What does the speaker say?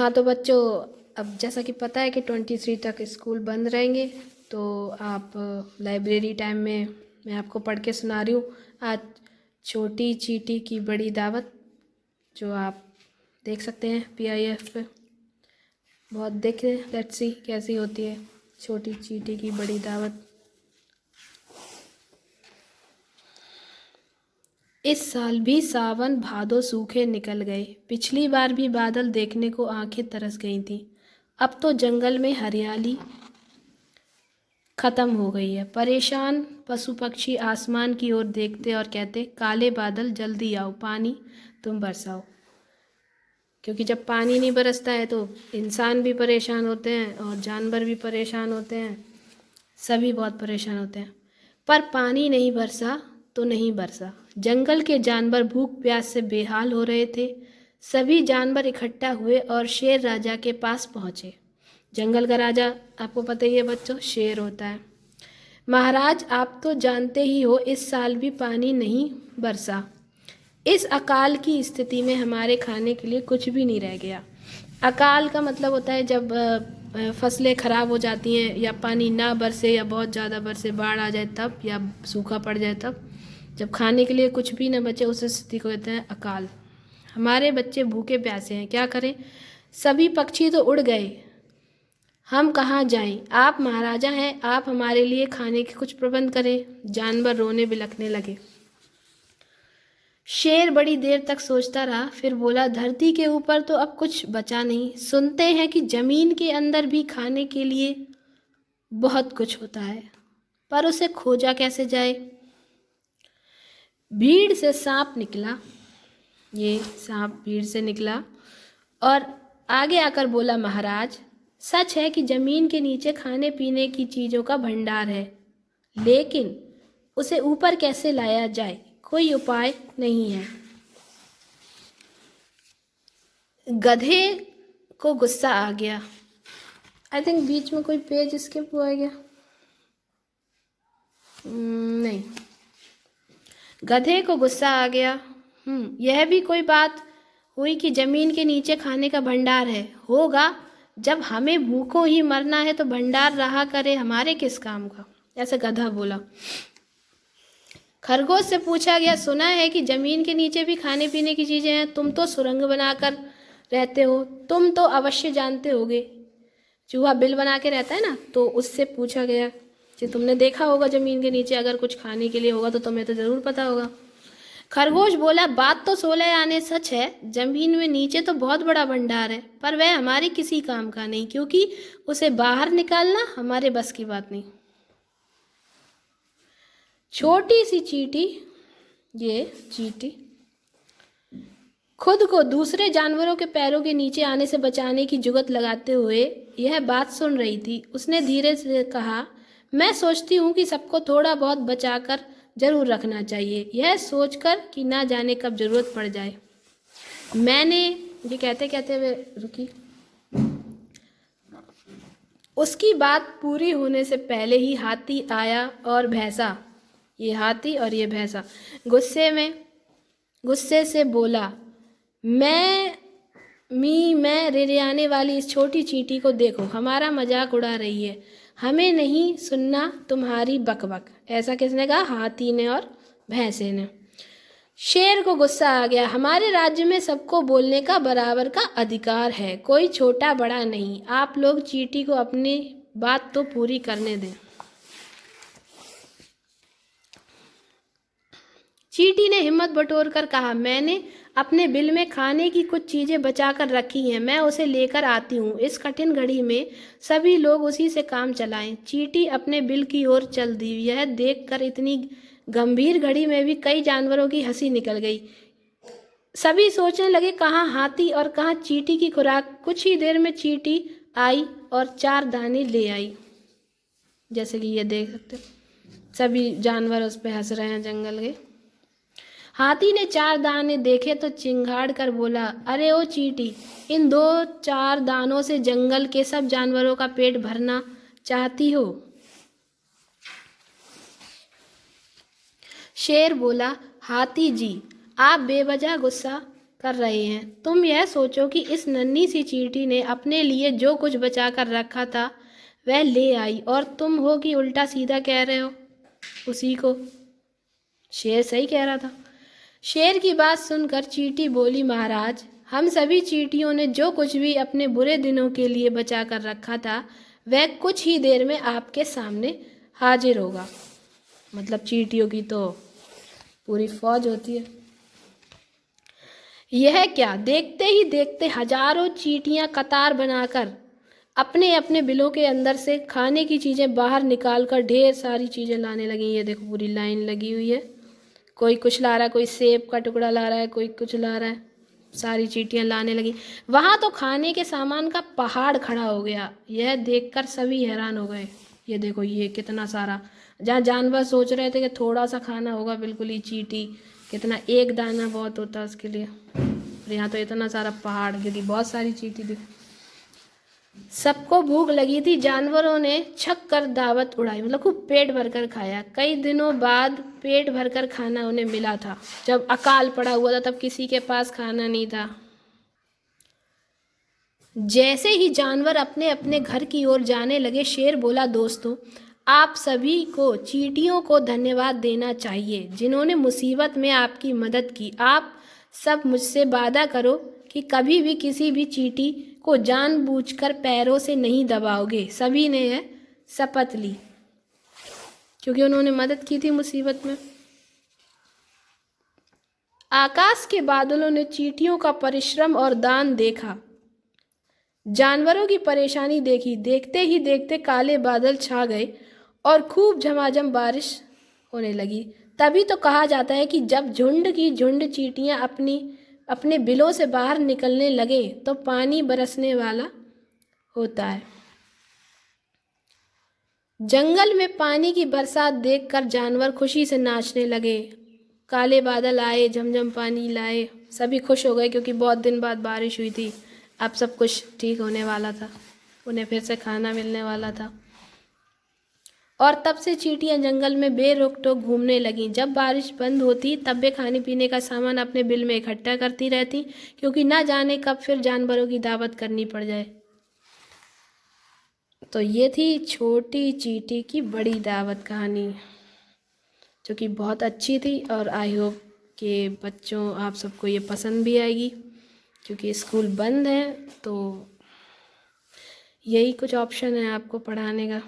हाँ तो बच्चों, अब जैसा कि पता है कि 23 तक स्कूल बंद रहेंगे, तो आप लाइब्रेरी टाइम में मैं आपको पढ़ के सुना रही हूँ आज छोटी चींटी की बड़ी दावत, जो आप देख सकते हैं PIF पे। बहुत देखें, लेट्स सी कैसी होती है छोटी चींटी की बड़ी दावत। इस साल भी सावन भादो सूखे निकल गए। पिछली बार भी बादल देखने को आंखें तरस गई थीं। अब तो जंगल में हरियाली खत्म हो गई है। परेशान पशु पक्षी आसमान की ओर देखते और कहते, काले बादल जल्दी आओ, पानी तुम बरसाओ। क्योंकि जब पानी नहीं बरसता है तो इंसान भी परेशान होते हैं और जानवर भी परेशान होते हैं, सभी बहुत परेशान होते हैं। पर पानी नहीं बरसा तो नहीं बरसा। जंगल के जानवर भूख प्यास से बेहाल हो रहे थे। सभी जानवर इकट्ठा हुए और शेर राजा के पास पहुँचे। जंगल का राजा आपको पता ही है बच्चों, शेर होता है। महाराज, आप तो जानते ही हो इस साल भी पानी नहीं बरसा। इस अकाल की स्थिति में हमारे खाने के लिए कुछ भी नहीं रह गया। अकाल का मतलब होता है जब फसलें खराब हो जाती हैं, या पानी ना बरसे या बहुत ज़्यादा बरसे, बाढ़ आ जाए तब, या सूखा पड़ जाए तब, जब खाने के लिए कुछ भी न बचे, उस स्थिति को कहते हैं अकाल। हमारे बच्चे भूखे प्यासे हैं, क्या करें? सभी पक्षी तो उड़ गए, हम कहाँ जाएं? आप महाराजा हैं, आप हमारे लिए खाने के कुछ प्रबंध करें। जानवर रोने बिलखने लगे। शेर बड़ी देर तक सोचता रहा, फिर बोला, धरती के ऊपर तो अब कुछ बचा नहीं। सुनते हैं कि जमीन के अंदर भी खाने के लिए बहुत कुछ होता है, पर उसे खोजा कैसे जाए? भीड़ से सांप निकला। ये सांप भीड़ से निकला और आगे आकर बोला, महाराज, सच है कि जमीन के नीचे खाने पीने की चीज़ों का भंडार है, लेकिन उसे ऊपर कैसे लाया जाए, कोई उपाय नहीं है। गधे को गुस्सा आ गया। आई थिंक बीच में कोई पेज स्किप हुआ गया। नहीं, गधे को गुस्सा आ गया। यह भी कोई बात हुई कि जमीन के नीचे खाने का भंडार है? होगा, जब हमें भूखों ही मरना है तो भंडार रहा करे हमारे किस काम का, ऐसे गधा बोला। खरगोश से पूछा गया, सुना है कि जमीन के नीचे भी खाने पीने की चीजें हैं, तुम तो सुरंग बनाकर रहते हो, तुम तो अवश्य जानते होगे। चूहा बिल बना के रहता है ना, तो उससे पूछा गया कि तुमने देखा होगा जमीन के नीचे अगर कुछ खाने के लिए होगा तो तुम्हें तो जरूर पता होगा। खरगोश बोला, बात तो 16 आने सच है, जमीन में नीचे तो बहुत बड़ा भंडार है, पर वह हमारे किसी काम का नहीं, क्योंकि उसे बाहर निकालना हमारे बस की बात नहीं। छोटी सी चींटी, ये चींटी खुद को दूसरे जानवरों के पैरों के नीचे आने से बचाने की जुगत लगाते हुए यह बात सुन रही थी। उसने धीरे से कहा, मैं सोचती हूँ कि सबको थोड़ा बहुत बचाकर जरूर रखना चाहिए, यह सोचकर कि ना जाने कब जरूरत पड़ जाए। मैंने ये कहते कहते हुए रुकी। उसकी बात पूरी होने से पहले ही हाथी आया और भैंसा, ये हाथी और ये भैंसा गुस्से से बोला, मैं रिरियाने वाली इस छोटी चींटी को देखो, हमारा मजाक उड़ा रही है, हमें नहीं सुनना तुम्हारी बकबक। ऐसा किसने कहा? हाथी ने और भैंसे ने। शेर को गुस्सा आ गया, हमारे राज्य में सबको बोलने का बराबर का अधिकार है, कोई छोटा बड़ा नहीं, आप लोग चींटी को अपनी बात तो पूरी करने दें। चींटी ने हिम्मत बटोर कर कहा, मैंने अपने बिल में खाने की कुछ चीजें बचाकर रखी हैं, मैं उसे लेकर आती हूँ। इस कठिन घड़ी में सभी लोग उसी से काम चलाएं। चींटी अपने बिल की ओर चल दी। यह देखकर इतनी गंभीर घड़ी में भी कई जानवरों की हंसी निकल गई। सभी सोचने लगे, कहाँ हाथी और कहाँ चींटी की खुराक। कुछ ही देर में चींटी आई और 4 दाने ले आई। जैसे कि ये देख सकते हो, सभी जानवर उस पर हंस रहे हैं जंगल के। हाथी ने 4 दाने देखे तो चिंगाड़ कर बोला, अरे ओ चींटी, इन 2-4 दानों से जंगल के सब जानवरों का पेट भरना चाहती हो? शेर बोला, हाथी जी, आप बेवजह गुस्सा कर रहे हैं। तुम यह सोचो कि इस नन्ही सी चींटी ने अपने लिए जो कुछ बचा कर रखा था वह ले आई, और तुम हो कि उल्टा सीधा कह रहे हो उसी को। शेर सही कह रहा था। शेर की बात सुनकर चींटी बोली, महाराज, हम सभी चींटियों ने जो कुछ भी अपने बुरे दिनों के लिए बचा कर रखा था वह कुछ ही देर में आपके सामने हाजिर होगा। मतलब चींटियों की तो पूरी फौज होती है। यह क्या, देखते ही देखते हजारों चींटियां कतार बनाकर अपने अपने बिलों के अंदर से खाने की चीज़ें बाहर निकाल कर ढेर सारी चीज़ें लाने लगी। ये देखो पूरी लाइन लगी हुई है, कोई कुछ ला रहा है, कोई सेब का टुकड़ा ला रहा है, कोई कुछ ला रहा है, सारी चींटियां लाने लगी। वहाँ तो खाने के सामान का पहाड़ खड़ा हो गया। यह देखकर सभी हैरान हो गए। ये देखो ये कितना सारा, जहाँ जानवर सोच रहे थे कि थोड़ा सा खाना होगा, बिल्कुल ही चींटी कितना एक दाना बहुत होता है उसके लिए, और यहाँ तो इतना सारा पहाड़, क्योंकि बहुत सारी चींटी थी। सबको भूख लगी थी। जानवरों ने छक कर दावत उड़ाई, मतलब खूब पेट भरकर खाया। कई दिनों बाद पेट भरकर खाना उन्हें मिला था। जब अकाल पड़ा हुआ था तब किसी के पास खाना नहीं था। जैसे ही जानवर अपने अपने घर की ओर जाने लगे, शेर बोला, दोस्तों, आप सभी को चींटियों को धन्यवाद देना चाहिए जिन्होंने मुसीबत में आपकी मदद की। आप सब मुझसे वादा करो कि कभी भी किसी भी चींटी को जानबूझकर पैरों से नहीं दबाओगे। सभी ने यह शपथ ली क्योंकि उन्होंने मदद की थी मुसीबत में। आकाश के बादलों ने चींटियों का परिश्रम और दान देखा, जानवरों की परेशानी देखी। देखते ही देखते काले बादल छा गए और खूब झमाझम बारिश होने लगी। तभी तो कहा जाता है कि जब झुंड की झुंड चींटियां अपने बिलों से बाहर निकलने लगे तो पानी बरसने वाला होता है। जंगल में पानी की बरसात देखकर जानवर खुशी से नाचने लगे। काले बादल आए, झमझम पानी लाए, सभी खुश हो गए क्योंकि बहुत दिन बाद बारिश हुई थी। अब सब कुछ ठीक होने वाला था, उन्हें फिर से खाना मिलने वाला था। और तब से चींटियां जंगल में बेरोक टोक घूमने लगीं। जब बारिश बंद होती तब वे खाने पीने का सामान अपने बिल में इकट्ठा करती रहती, क्योंकि ना जाने कब फिर जानवरों की दावत करनी पड़ जाए। तो ये थी छोटी चींटी की बड़ी दावत कहानी, जो कि बहुत अच्छी थी। और आई होप कि बच्चों आप सबको ये पसंद भी आएगी, क्योंकि स्कूल बंद है तो यही कुछ ऑप्शन है आपको पढ़ाने का।